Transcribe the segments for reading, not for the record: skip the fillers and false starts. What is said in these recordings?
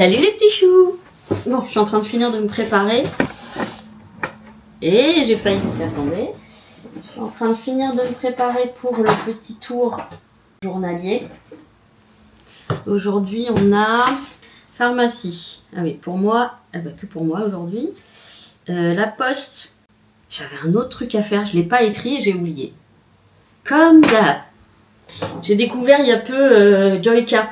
Salut les petits choux! Bon, je suis en train de finir de me préparer. Et j'ai failli vous faire tomber. Je suis en train de finir de me préparer pour le petit tour journalier. Aujourd'hui, on a pharmacie. Ah oui, pour moi, que pour moi aujourd'hui. La poste. J'avais un autre truc à faire, je ne l'ai pas écrit et j'ai oublié. Comme d'hab. J'ai découvert il y a peu Joyka.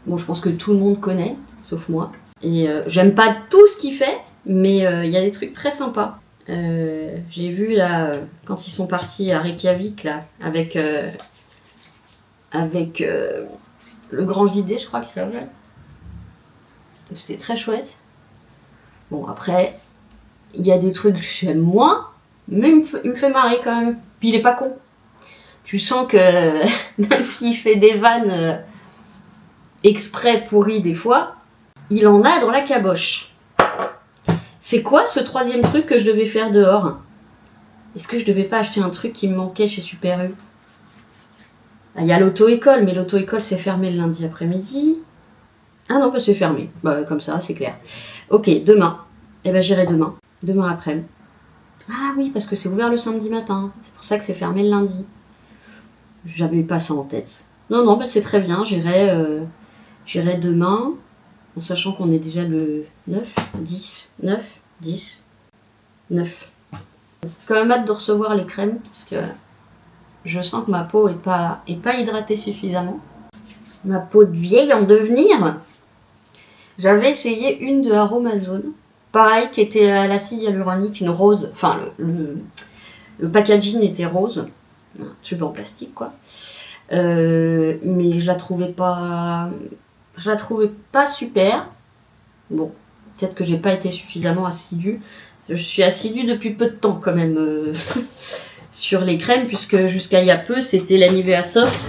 Bon, je pense que tout le monde connaît, sauf moi. Et j'aime pas tout ce qu'il fait, mais il y a des trucs très sympas. J'ai vu là, quand ils sont partis à Reykjavik, là, avec le grand JD, je crois qu'il s'appelait. C'était très chouette. Bon, après, il y a des trucs que j'aime moins, mais il me fait marrer quand même. Puis il est pas con. Tu sens que même s'il fait des vannes exprès pourries des fois, il en a dans la caboche. C'est quoi ce troisième truc que je devais faire dehors? Est-ce que je devais pas acheter un truc qui me manquait chez Super U? Il y a l'auto-école, mais l'auto-école c'est fermé le lundi après-midi. Ah non, bah c'est fermé. Bah, comme ça, c'est clair. Ok, demain. Eh ben j'irai demain. Demain après-midi. Ah oui, parce que c'est ouvert le samedi matin. C'est pour ça que c'est fermé le lundi. J'avais pas ça en tête. Non, non, bah c'est très bien. J'irai demain, en sachant qu'on est déjà le 9, 10, 9, 10, 9. J'ai quand même hâte de recevoir les crèmes, parce que je sens que ma peau est pas hydratée suffisamment. Ma peau de vieille en devenir. J'avais essayé une de Aromazone, pareil, qui était à l'acide hyaluronique, une rose. Enfin, le packaging était rose, un tube en plastique, quoi. Mais je la trouvais pas super. Bon, peut-être que j'ai pas été suffisamment assidue. Je suis assidue depuis peu de temps quand même sur les crèmes, puisque jusqu'à il y a peu c'était la Nivea Soft.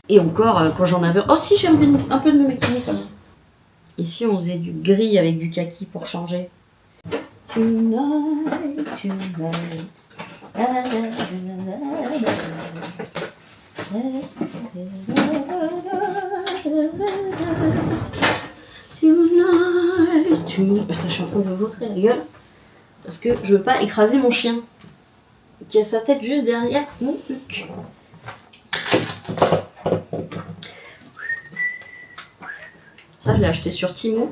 Et encore quand j'en avais. Oh si, j'ai envie un peu de me maquiller quand même. Et si on faisait du gris avec du kaki pour changer? Tonight, tonight. Putain, je suis en train de me vautrer la gueule parce que je veux pas écraser mon chien qui a sa tête juste derrière mon truc. Ça, je l'ai acheté sur Temu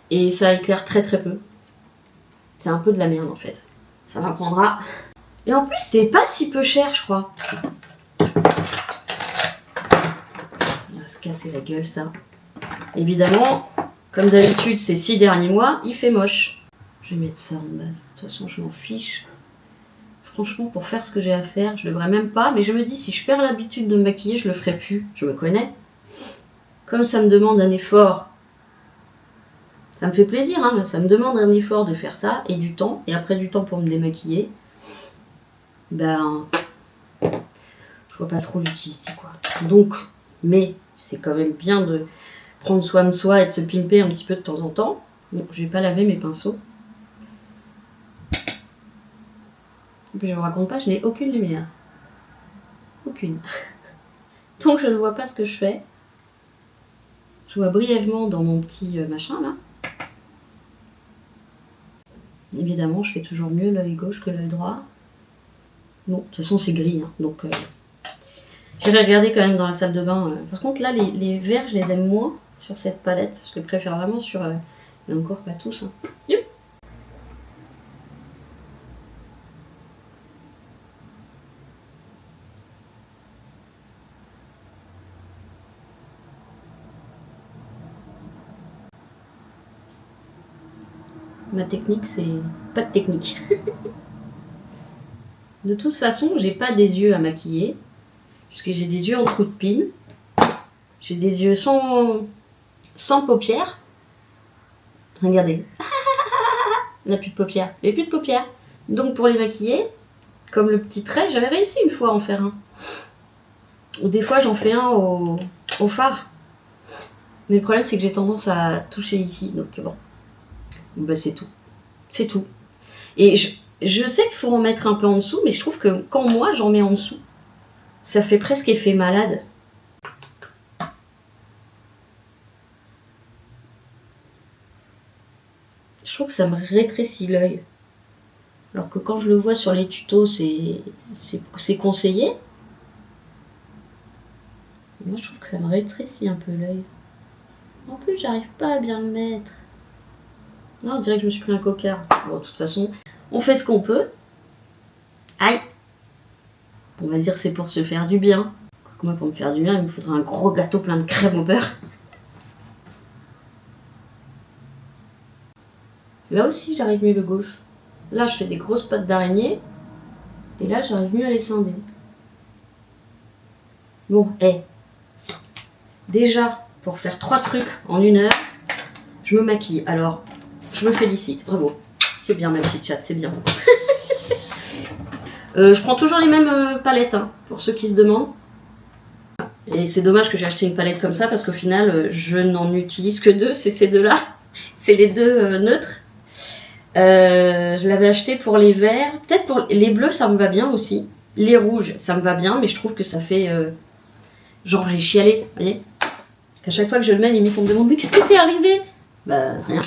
et ça éclaire très très peu. C'est un peu de la merde en fait. Ça m'apprendra. Et en plus, c'était pas si peu cher, je crois. Il va se casser la gueule, ça. Évidemment, comme d'habitude, ces 6 derniers mois, il fait moche. Je vais mettre ça en base. De toute façon, je m'en fiche. Franchement, pour faire ce que j'ai à faire, je devrais même pas. Mais je me dis, si je perds l'habitude de me maquiller, je le ferai plus. Je me connais. Comme ça me demande un effort. Ça me fait plaisir, hein, mais ça me demande un effort de faire ça, et du temps, et après du temps pour me démaquiller. Ben, je vois pas trop l'utilité, quoi. Donc, mais c'est quand même bien de prendre soin de soi et de se pimper un petit peu de temps en temps. Bon, je vais pas laver mes pinceaux. Et puis je vous raconte pas, je n'ai aucune lumière. Aucune. Donc je ne vois pas ce que je fais. Je vois brièvement dans mon petit machin là. Évidemment, je fais toujours mieux l'œil gauche que l'œil droit. Bon, de toute façon, c'est gris, hein, donc j'irai regarder quand même dans la salle de bain. Par contre, là, les verts, je les aime moins sur cette palette. Je les préfère vraiment sur... mais encore pas tous. Hein. Youp. Ma technique, c'est pas de technique. De toute façon, j'ai pas des yeux à maquiller, puisque j'ai des yeux en trou de pine. J'ai des yeux sans paupières. Regardez. On n'a plus de paupières. J'ai plus de paupières. Donc pour les maquiller, comme le petit trait, j'avais réussi une fois à en faire un. Ou des fois, j'en fais un au fard. Mais le problème, c'est que j'ai tendance à toucher ici. Donc bon. Bah, c'est tout. C'est tout. Et je sais qu'il faut en mettre un peu en dessous, mais je trouve que quand moi j'en mets en dessous, ça fait presque effet malade. ça me rétrécit l'œil. Alors que quand je le vois sur les tutos, c'est conseillé. Moi, je trouve que ça me rétrécit un peu l'œil. En plus, j'arrive pas à bien le mettre. Non, on dirait que je me suis pris un cocard. Bon, de toute façon, on fait ce qu'on peut. Aïe! On va dire que c'est pour se faire du bien. Moi, pour me faire du bien, il me faudrait un gros gâteau plein de crème au beurre. Là aussi, j'arrive mieux le gauche. Là, je fais des grosses pattes d'araignée. Et là, j'arrive mieux à les scinder. Bon, déjà, pour faire 3 trucs en 1 heure, je me maquille. Alors, je me félicite. Bravo. C'est bien, ma petite chatte, c'est bien. Je prends toujours les mêmes palettes, hein, pour ceux qui se demandent. Et c'est dommage que j'ai acheté une palette comme ça, parce qu'au final, je n'en utilise que 2. C'est ces 2-là. C'est les 2 neutres. Je l'avais acheté pour les verts. Peut-être pour les bleus, ça me va bien aussi. Les rouges, ça me va bien, mais je trouve que ça fait... genre, j'ai chialé, vous voyez. À chaque fois que je le mets, limite, on me demande « Mais qu'est-ce qui t'est arrivé ?» Bah, rien.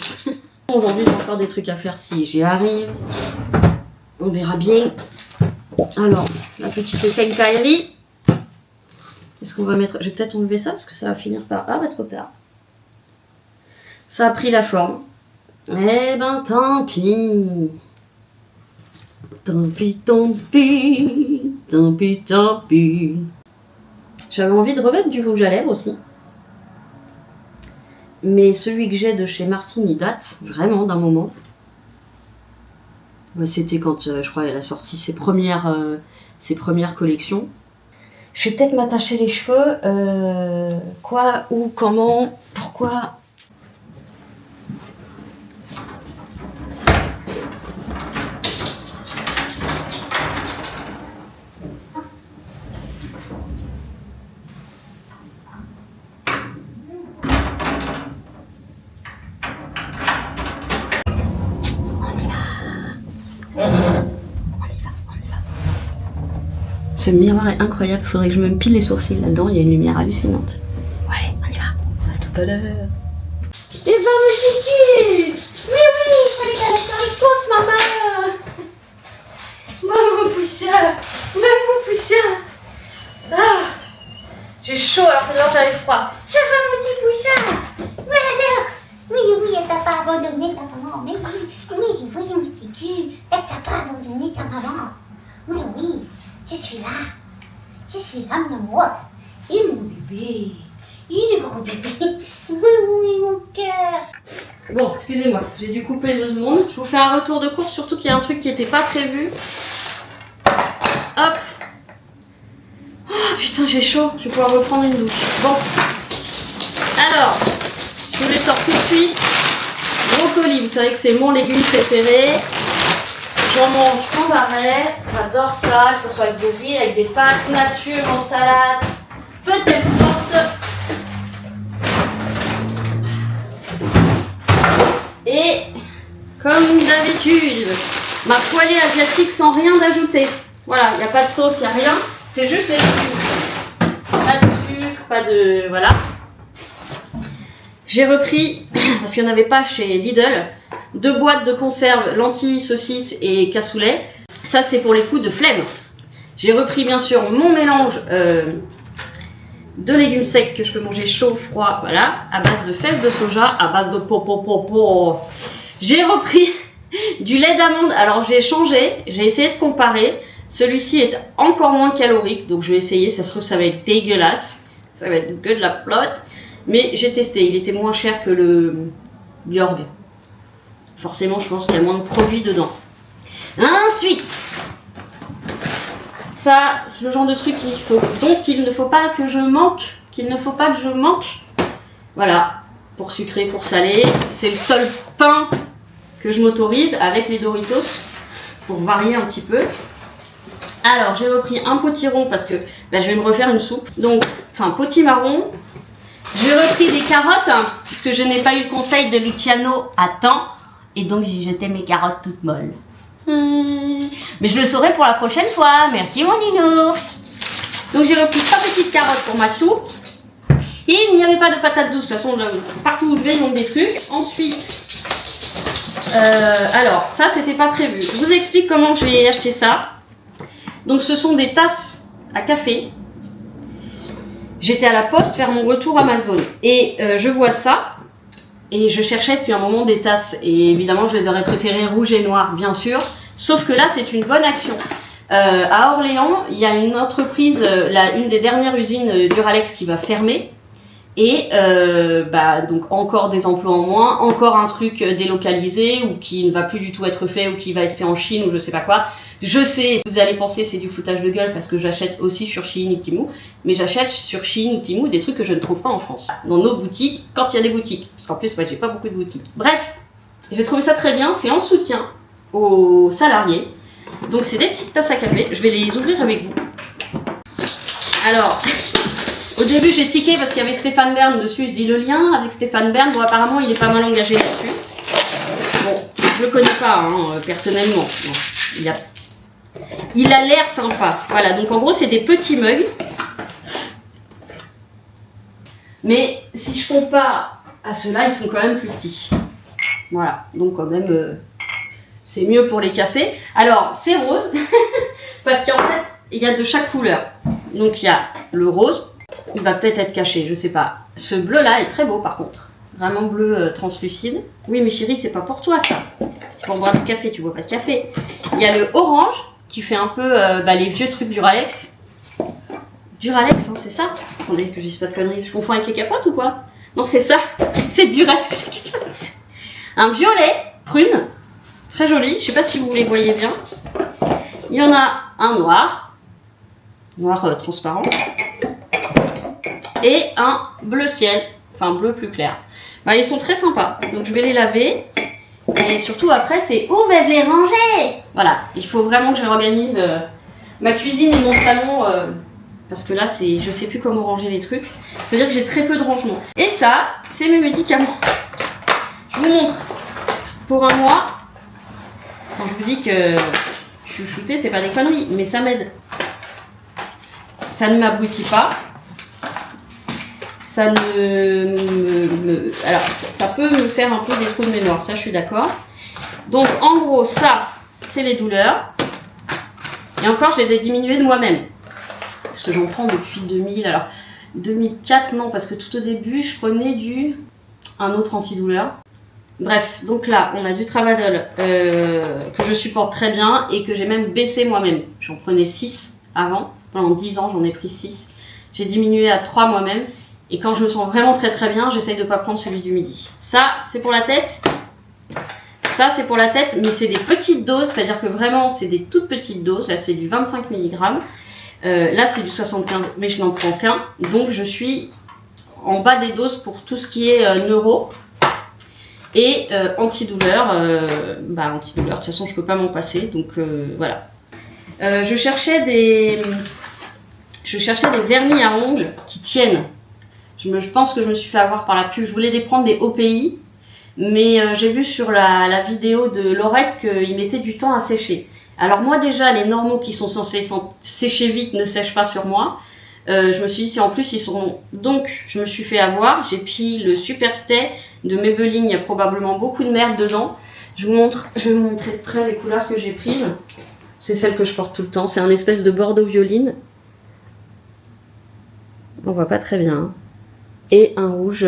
Aujourd'hui, j'ai encore des trucs à faire si j'y arrive. On verra bien. Alors, la petite quincaillerie. Est-ce qu'on va mettre... Je vais peut-être enlever ça, parce que ça va finir par... Ah, bah, trop tard. Ça a pris la forme. Eh ben, tant pis. Tant pis, tant pis. Tant pis, tant pis. J'avais envie de remettre du rouge à lèvres aussi. Mais celui que j'ai de chez Martine, il date vraiment d'un moment. C'était quand, je crois, elle a sorti ses premières collections. Je vais peut-être m'attacher les cheveux. Quoi, où, comment, pourquoi? Ce miroir est incroyable, faudrait que je me pile les sourcils là-dedans, il y a une lumière hallucinante. Bon, allez, on y va. À tout à l'heure. Et ben, mais oui, il fallait qu'elle ait une réponse, maman. Maman poussin. Ah, j'ai chaud alors que là j'avais froid. Ça va, mon petit poussin? Ouais, alors? Oui, elle t'a pas abandonné ta maman. Mais oui, mon petit cul. Elle t'a pas abandonné ta maman. Oui. Je suis là, mon amour. C'est mon bébé. Il est gros bébé. Oui, mon cœur. Bon, excusez-moi, j'ai dû couper 2 secondes. Je vous fais un retour de course, surtout qu'il y a un truc qui n'était pas prévu. Hop. Oh putain, j'ai chaud. Je vais pouvoir reprendre une douche. Bon. Alors, je vous les sors tout de suite. Brocoli, vous savez que c'est mon légume préféré. J'en mange sans arrêt, j'adore ça, que ce soit avec du riz, avec des pâtes, nature, en salade, peut-être forte. Et comme d'habitude, ma poêlée asiatique sans rien d'ajouter. Voilà, il n'y a pas de sauce, il n'y a rien, c'est juste les légumes. Pas de sucre, pas de... voilà. J'ai repris, parce qu'il n'y en avait pas chez Lidl, 2 boîtes de conserve, lentilles, saucisses et cassoulet. Ça, c'est pour les coups de flemme. J'ai repris, bien sûr, mon mélange de légumes secs que je peux manger chaud, froid, voilà, à base de fèves de soja, à base de popopopo. J'ai repris du lait d'amande. Alors, j'ai changé, j'ai essayé de comparer. Celui-ci est encore moins calorique, donc je vais essayer. Ça se trouve, ça va être dégueulasse. Ça va être que de la flotte. Mais j'ai testé, il était moins cher que le Bjorg. Forcément, je pense qu'il y a moins de produits dedans. Ensuite, ça, c'est le genre de truc dont il ne faut pas que je manque. Voilà, pour sucrer, pour saler. C'est le seul pain que je m'autorise avec les Doritos, pour varier un petit peu. Alors, j'ai repris un potiron parce que je vais me refaire une soupe. Donc, potimarron. J'ai repris des carottes, puisque je n'ai pas eu le conseil de Luciano à temps. Et donc j'ai jeté mes carottes toutes molles. Mais je le saurai pour la prochaine fois. Merci mon nounours. Donc j'ai repris 3 petites carottes pour ma soupe. Et il n'y avait pas de patates douces. De toute façon, partout où je vais, ils ont des trucs. Ensuite, Alors, ça, c'était pas prévu. Je vous explique comment j'ai acheté ça. Donc, ce sont des tasses à café. J'étais à la poste faire mon retour Amazon. Et je vois ça. Et je cherchais depuis un moment des tasses. Et évidemment, je les aurais préférées rouges et noires, bien sûr. Sauf que là, c'est une bonne action. À Orléans, il y a une entreprise, une des dernières usines Duralex qui va fermer. Et donc encore des emplois en moins, encore un truc délocalisé ou qui ne va plus du tout être fait ou qui va être fait en Chine ou je sais pas quoi. Je sais, vous allez penser c'est du foutage de gueule parce que j'achète aussi sur Shein ou Temu, mais j'achète sur Shein ou Temu des trucs que je ne trouve pas en France. Dans nos boutiques, quand il y a des boutiques. Parce qu'en plus, moi j'ai pas beaucoup de boutiques. Bref, j'ai trouvé ça très bien, c'est en soutien aux salariés. Donc c'est des petites tasses à café, je vais les ouvrir avec vous. Alors... Au début, j'ai tiqué parce qu'il y avait Stéphane Bern dessus. Je dis le lien avec Stéphane Bern. Bon, apparemment, il est pas mal engagé là-dessus. Bon, je le connais pas personnellement. Bon, il a l'air sympa. Voilà, donc en gros, c'est des petits mugs. Mais si je compare à ceux-là, ils sont quand même plus petits. Voilà, donc quand même, c'est mieux pour les cafés. Alors, c'est rose parce qu'en fait, il y a de chaque couleur. Donc, il y a le rose. Il va peut-être être caché, je sais pas. Ce bleu-là est très beau par contre. Vraiment bleu translucide. Oui, mais chérie, c'est pas pour toi ça. C'est pour boire du café, tu bois pas de café. Il y a le orange qui fait un peu les vieux trucs Duralex. Duralex, hein, c'est ça? Attendez, que je dise pas de conneries. Je confonds avec les capotes ou quoi? Non, c'est ça. C'est Durex. Un violet, prune. Très joli. Je sais pas si vous les voyez bien. Il y en a un noir. Noir transparent. Et un bleu ciel, enfin bleu plus clair. Bah, ils sont très sympas, donc je vais les laver. Et surtout après, c'est où vais-je les ranger? Voilà, il faut vraiment que je réorganise ma cuisine et mon salon. Parce que là, je sais plus comment ranger les trucs. Ça veut dire que j'ai très peu de rangement. Et ça, c'est mes médicaments. Je vous montre. Pour un mois, quand je vous dis que je suis shootée, c'est pas des conneries, mais ça m'aide. Ça ne m'abrutit pas. Ça alors, ça peut me faire un peu des trous de mémoire, ça je suis d'accord. Donc en gros, ça, c'est les douleurs. Et encore, je les ai diminuées de moi-même. Parce que j'en prends depuis 2000. Alors, 2004, non, parce que tout au début, je prenais un autre antidouleur. Bref, donc là, on a du Tramadol que je supporte très bien et que j'ai même baissé moi-même. J'en prenais 6 avant. Pendant 10 ans, j'en ai pris 6. J'ai diminué à 3 moi-même. Et quand je me sens vraiment très très bien, j'essaye de ne pas prendre celui du midi. Ça, c'est pour la tête. Ça, c'est pour la tête, mais c'est des petites doses. C'est-à-dire que vraiment, c'est des toutes petites doses. Là, c'est du 25 mg. Là, c'est du 75, mais je n'en prends qu'un. Donc, je suis en bas des doses pour tout ce qui est neuro. Et antidouleur. Antidouleur, de toute façon, je ne peux pas m'en passer. Donc, voilà. Je cherchais des vernis à ongles qui tiennent. Je pense que je me suis fait avoir par la pub. Je voulais prendre des OPI, mais j'ai vu sur la vidéo de Laurette qu'ils mettaient du temps à sécher. Alors moi déjà, les normaux qui sont censés sécher vite ne sèchent pas sur moi. Je me suis dit, si en plus ils sont... Donc je me suis fait avoir. J'ai pris le Super Stay de Maybelline. Il y a probablement beaucoup de merde dedans. Je vais vous montrer de près les couleurs que j'ai prises. C'est celle que je porte tout le temps. C'est un espèce de bordeaux violine. On voit pas très bien. Hein. Et un rouge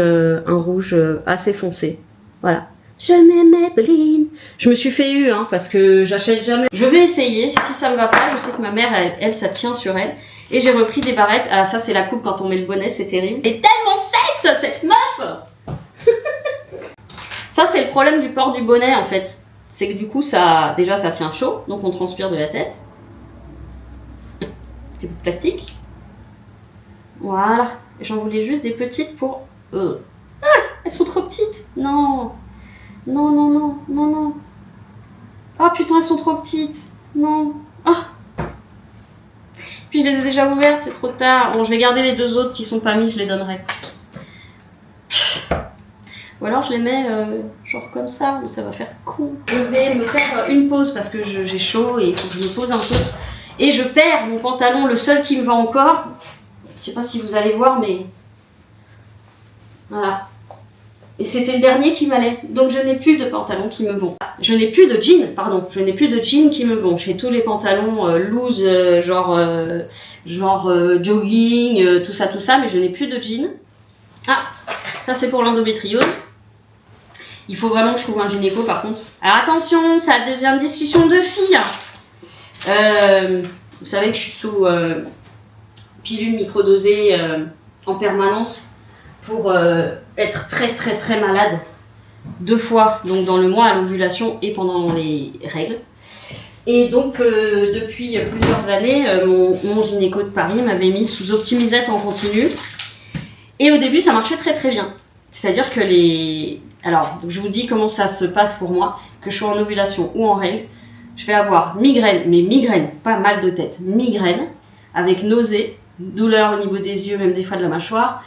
assez foncé. Voilà. Je mets Maybelline. Je me suis fait eu, hein, parce que j'achète jamais. Je vais essayer. Si ça me va pas, je sais que ma mère, elle, ça tient sur elle. Et j'ai repris des barrettes. Alors ça, c'est la coupe quand on met le bonnet, c'est terrible. Et tellement sexe, cette meuf. Ça, c'est le problème du port du bonnet, en fait. C'est que du coup, ça tient chaud. Donc, on transpire de la tête. Petit bout de plastique. Voilà. J'en voulais juste des petites pour... Ah, elles sont trop petites. Non. Non, non, non, non, non. Ah putain, elles sont trop petites. Non. Ah. Puis je les ai déjà ouvertes, c'est trop tard. Bon, je vais garder les deux autres qui sont pas mises, je les donnerai. Ou alors je les mets genre comme ça, mais ça va faire con. Je vais me faire une pause parce que j'ai chaud et il faut que je me pose un peu. Et je perds mon pantalon, le seul qui me va encore. Je sais pas si vous allez voir, mais... Voilà. Et c'était le dernier qui m'allait. Donc je n'ai plus de pantalons qui me vont. Je n'ai plus de jeans, pardon. Je n'ai plus de jeans qui me vont. J'ai tous les pantalons loose, jogging, tout ça, mais je n'ai plus de jeans. Ah, ça c'est pour l'endométriose. Il faut vraiment que je trouve un gynéco par contre. Alors attention, ça devient une discussion de filles. Vous savez que je suis sous pilule microdosée en permanence pour être très malade 2 fois, donc dans le mois à l'ovulation et pendant les règles. Et donc depuis plusieurs années, mon gynéco de Paris m'avait mis sous Optimisette en continu. Et au début ça marchait très bien. C'est-à-dire que Alors, je vous dis comment ça se passe pour moi, que je sois en ovulation ou en règle. Je vais avoir migraine, mais migraine, pas mal de tête, migraine, avec nausée, douleur au niveau des yeux, même des fois de la mâchoire.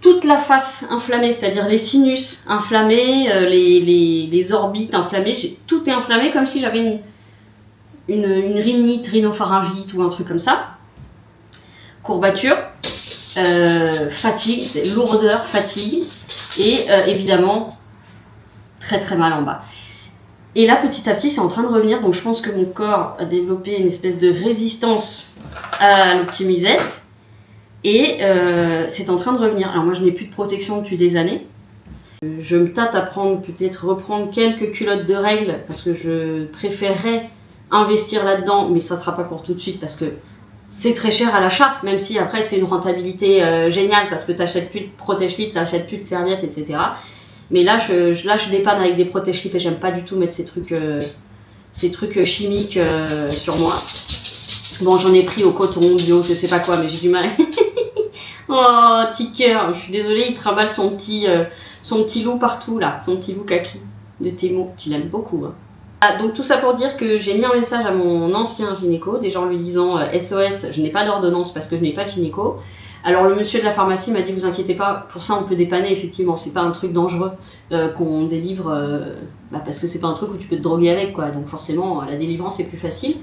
Toute la face inflammée, c'est-à-dire les sinus inflammés, les orbites inflammées, tout est inflammé comme si j'avais une rhinite, rhinopharyngite ou un truc comme ça. Courbature, fatigue, lourdeur, fatigue. Et évidemment, très mal en bas. Et là, petit à petit, c'est en train de revenir. Donc je pense que mon corps a développé une espèce de résistance à l'optimisette. Et c'est en train de revenir. Alors moi, je n'ai plus de protection depuis des années. Je me tâte à reprendre quelques culottes de règles parce que je préférerais investir là-dedans. Mais ça ne sera pas pour tout de suite parce que c'est très cher à l'achat, même si après c'est une rentabilité géniale parce que tu n'achètes plus de protège-slip, tu n'achètes plus de serviettes, etc. Mais là, je dépanne avec des protège-slip et j'aime pas du tout mettre ces trucs chimiques sur moi. Bon, j'en ai pris au coton, bio, je sais pas quoi, mais j'ai du mal. Oh, petit cœur, je suis désolée, il trimballe son petit loup partout là, son petit loup kaki de Temo, tu l'aimes beaucoup. Hein. Ah, donc tout ça pour dire que j'ai mis un message à mon ancien gynéco, déjà en lui disant SOS, je n'ai pas d'ordonnance parce que je n'ai pas de gynéco. Alors le monsieur de la pharmacie m'a dit vous inquiétez pas, pour ça on peut dépanner effectivement, c'est pas un truc dangereux qu'on délivre parce que c'est pas un truc où tu peux te droguer avec quoi, donc forcément la délivrance est plus facile.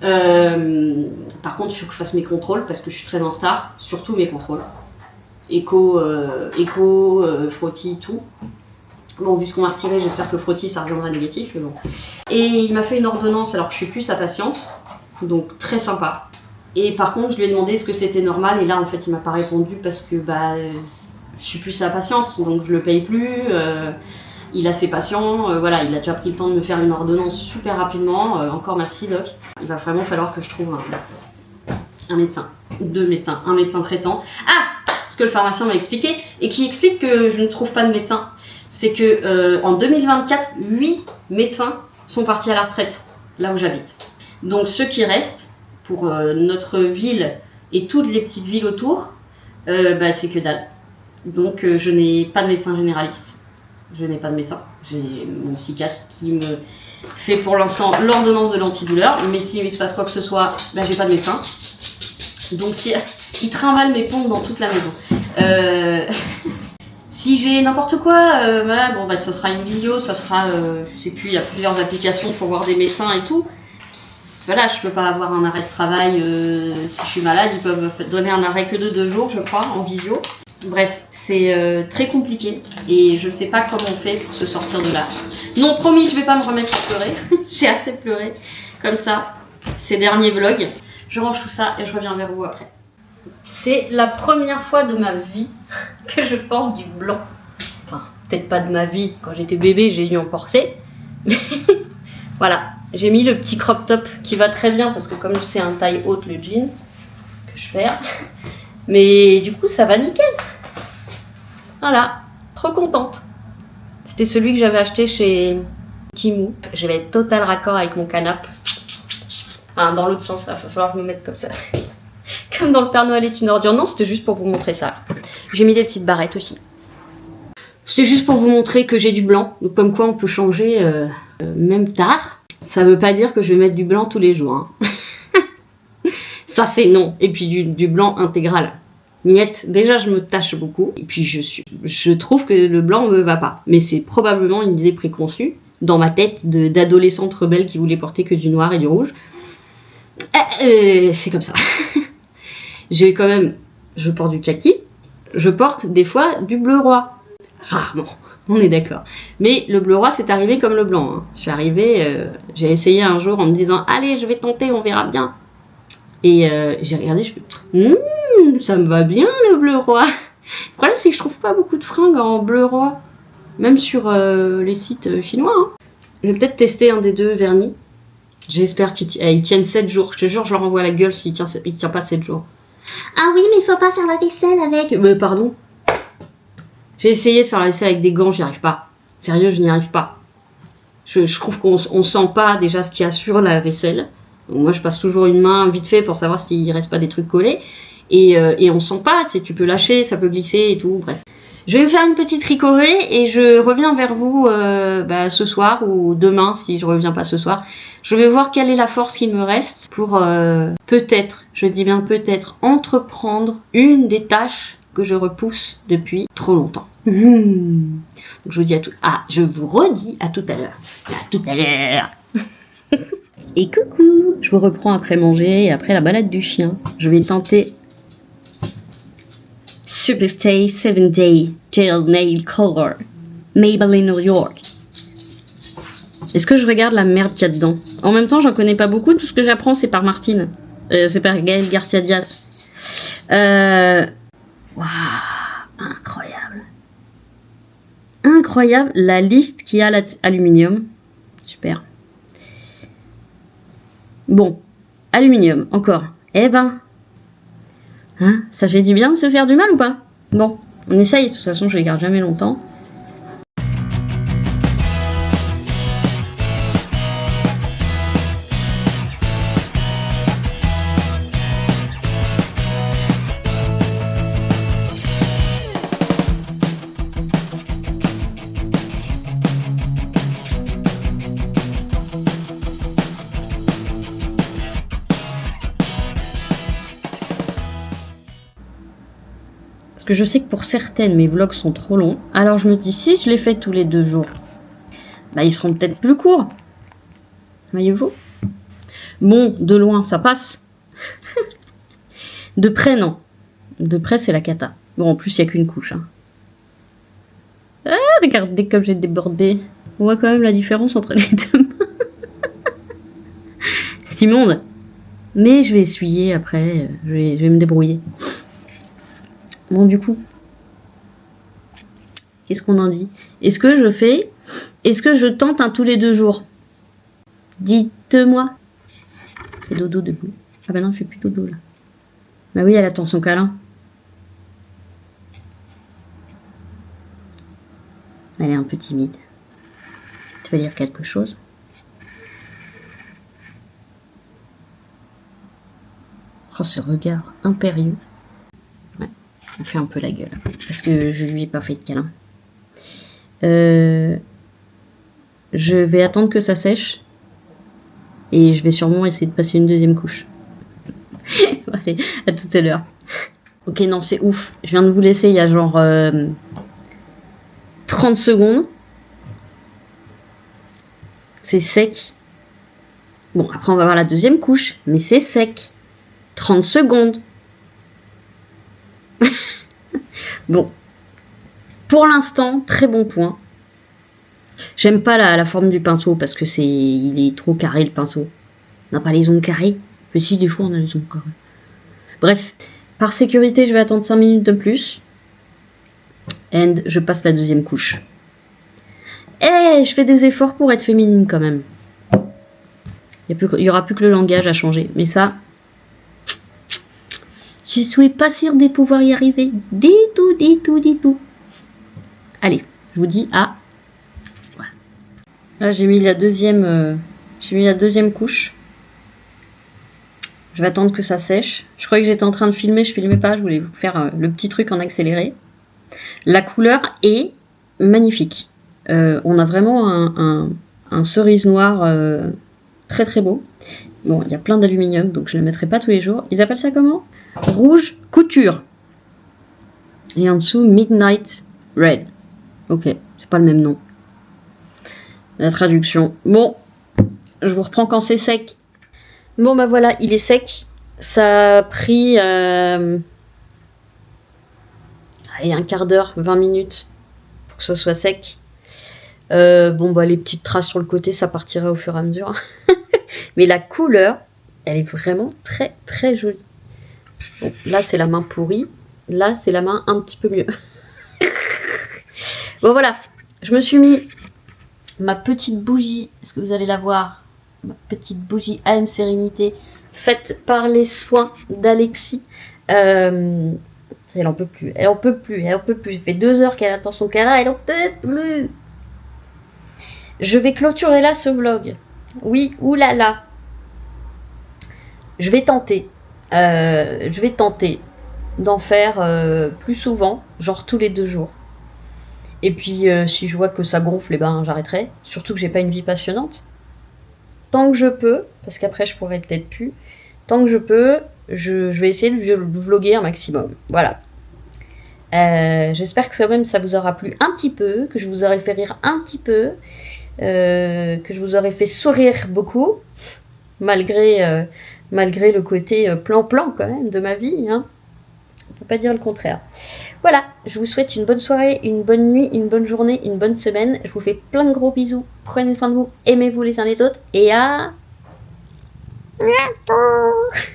Par contre il faut que je fasse mes contrôles parce que je suis très en retard, surtout mes contrôles. Écho, frottis, tout. Bon, vu ce qu'on m'a retiré, j'espère que frottis ça reviendra négatif, mais bon. Et il m'a fait une ordonnance alors que je suis plus sa patiente, donc très sympa. Et par contre, je lui ai demandé est-ce que c'était normal, et là en fait il m'a pas répondu parce que je suis plus sa patiente, donc je le paye plus. Il a ses patients, voilà, il a déjà pris le temps de me faire une ordonnance super rapidement. Encore merci doc. Il va vraiment falloir que je trouve un médecin, 2 médecins, un médecin traitant. Ah, ce que le pharmacien m'a expliqué et qui explique que je ne trouve pas de médecin. C'est que en 2024, 8 médecins sont partis à la retraite, là où j'habite. Donc ceux qui restent, pour notre ville et toutes les petites villes autour, c'est que dalle. Donc je n'ai pas de médecin généraliste, je n'ai pas de médecin. J'ai mon psychiatre qui me fait pour l'instant l'ordonnance de l'antidouleur, mais s'il se passe quoi que ce soit, j'ai pas de médecin. Donc si il trimballe mes pompes dans toute la maison. Si j'ai n'importe quoi, ça sera une vidéo, ça sera, je sais plus, il y a plusieurs applications pour voir des médecins et tout. Voilà, je peux pas avoir un arrêt de travail si je suis malade, ils peuvent donner un arrêt que de 2 jours, je crois, en visio. Bref, c'est très compliqué et je sais pas comment on fait pour se sortir de là. Non, promis, je vais pas me remettre à pleurer. J'ai assez pleuré comme ça ces derniers vlogs. Je range tout ça et je reviens vers vous après. C'est la première fois de ma vie que je porte du blanc. Enfin, peut-être pas de ma vie. Quand j'étais bébé, j'ai dû en porter. Mais voilà, j'ai mis le petit crop top qui va très bien parce que comme c'est un taille haute le jean que je perds. Mais du coup, ça va nickel. Voilà, trop contente. C'était celui que j'avais acheté chez Temu. Je vais être total raccord avec mon canapé. Enfin, dans l'autre sens, il va falloir que je me mette comme ça. Comme dans le Père Noël est une ordure. Non, c'était juste pour vous montrer ça. J'ai mis des petites barrettes aussi. C'était juste pour vous montrer que j'ai du blanc. Donc comme quoi on peut changer même tard. Ça veut pas dire que je vais mettre du blanc tous les jours. Hein. Ça c'est non. Et puis du blanc intégral. Niette, déjà je me tâche beaucoup. Et puis je trouve que le blanc me va pas. Mais c'est probablement une idée préconçue dans ma tête d'adolescente rebelle qui voulait porter que du noir et du rouge. C'est comme ça. Je porte du kaki. Je porte des fois du bleu roi. Rarement, on est d'accord. Mais le bleu roi, c'est arrivé comme le blanc. Hein. Je suis arrivée, j'ai essayé un jour en me disant, allez, je vais tenter, on verra bien. Et j'ai regardé, je fais, ça me va bien le bleu roi. Le problème, c'est que je trouve pas beaucoup de fringues en bleu roi, même sur les sites chinois. Hein. Je vais peut-être tester un des deux vernis. J'espère qu'ils tiennent 7 jours. Je te jure, je leur envoie la gueule s'il tient pas 7 jours. Ah oui, mais il faut pas faire la vaisselle avec. Mais pardon. J'ai essayé de faire la vaisselle avec des gants, j'y arrive pas. Sérieux, je n'y arrive pas. Je trouve qu'on sent pas déjà ce qu'il y a sur la vaisselle. Donc moi, je passe toujours une main vite fait pour savoir s'il reste pas des trucs collés. Et on sent pas, tu peux lâcher, ça peut glisser et tout, bref. Je vais me faire une petite ricorée et je reviens vers vous ce soir ou demain si je reviens pas ce soir. Je vais voir quelle est la force qu'il me reste pour peut-être, je dis bien peut-être, entreprendre une des tâches que je repousse depuis trop longtemps. Donc je vous dis je vous redis à tout à l'heure. À tout à l'heure. Et coucou, je vous reprends après manger et après la balade du chien. Je vais tenter Superstay 7 Day Gel Nail Color Maybelline New York. Est-ce que je regarde la merde qu'il y a dedans? En même temps, j'en connais pas beaucoup. Tout ce que j'apprends, c'est par Martine. C'est par Gaëlle Garcia Diaz. Waouh, incroyable. Incroyable la liste qu'il y a là-dessus. Aluminium. Super. Bon, aluminium, encore. Eh ben, hein, ça fait du bien de se faire du mal ou pas? Bon, on essaye. De toute façon, je les garde jamais longtemps. Parce que je sais que pour certaines, mes vlogs sont trop longs. Alors je me dis, si je les fais tous les 2 jours, bah ils seront peut-être plus courts. Voyez-vous? Bon, de loin, ça passe. De près, non. De près, c'est la cata. Bon, en plus, il n'y a qu'une couche. Hein. Ah, regardez comme j'ai débordé. On voit quand même la différence entre les deux mains. C'est immonde. Mais je vais essuyer après. Je vais me débrouiller. Bon, du coup, qu'est-ce qu'on en dit? Est-ce que je tente un tous les 2 jours? Dites-moi. Fais dodo debout. Ah bah non, elle fait plus dodo là. Bah oui, elle attend son câlin. Elle est un peu timide. Tu veux dire quelque chose? Oh, ce regard impérieux. Ouais, on fait un peu la gueule. Parce que je lui ai pas fait de câlin. Je vais attendre que ça sèche. Et je vais sûrement essayer de passer une 2e couche. Allez, à tout à l'heure. Ok, non, c'est ouf. Je viens de vous laisser il y a genre 30 secondes. C'est sec. Bon, après on va voir la 2e couche. Mais c'est sec. 30 secondes. Bon. Pour l'instant, très bon point. J'aime pas la forme du pinceau parce que il est trop carré le pinceau. On n'a pas les ongles carrés. Mais si, des fois on a les ongles carrés. Bref, par sécurité, je vais attendre 5 minutes de plus. Et je passe la 2e couche. Eh, je fais des efforts pour être féminine quand même. Il y aura plus que le langage à changer. Mais ça, je suis pas sûre de pouvoir y arriver. Dis tout. Allez, je vous dis à... Ouais. Là, j'ai mis la 2e couche. Je vais attendre que ça sèche. Je croyais que j'étais en train de filmer, je filmais pas. Je voulais vous faire le petit truc en accéléré. La couleur est magnifique. On a vraiment un cerise noir très très beau. Bon, il y a plein d'aluminium, donc je ne le mettrai pas tous les jours. Ils appellent ça comment? Rouge couture. Et en dessous, Midnight Red. Ok, c'est pas le même nom. La traduction. Bon, je vous reprends quand c'est sec. Bon, bah voilà, il est sec. Ça a pris... allez, un quart d'heure, 20 minutes que ce soit sec. Bon, bah les petites traces sur le côté, ça partirait au fur et à mesure. Mais la couleur, elle est vraiment très très jolie. Bon, là, c'est la main pourrie. Là, c'est la main un petit peu mieux. Bon, voilà. Je me suis mis ma petite bougie. Est-ce que vous allez la voir? Ma petite bougie AM Sérénité, faite par les soins d'Alexis. Elle en peut plus. Elle en peut plus. Elle en peut plus. Ça fait 2 heures qu'elle attend son câlin. Elle en peut plus. Je vais clôturer là ce vlog. Oui, oulala. Je vais tenter d'en faire plus souvent, genre tous les 2 jours. Et puis si je vois que ça gonfle, eh ben j'arrêterai. Surtout que j'ai pas une vie passionnante. Tant que je peux, parce qu'après je pourrais peut-être plus. Tant que je peux, je vais essayer de vlogger un maximum. Voilà. J'espère que quand même ça vous aura plu un petit peu, que je vous aurai fait rire un petit peu, que je vous aurai fait sourire beaucoup, malgré le côté plan-plan quand même de ma vie, hein. On peut pas dire le contraire. Voilà, je vous souhaite une bonne soirée, une bonne nuit, une bonne journée, une bonne semaine. Je vous fais plein de gros bisous. Prenez soin de vous, aimez-vous les uns les autres et à bientôt.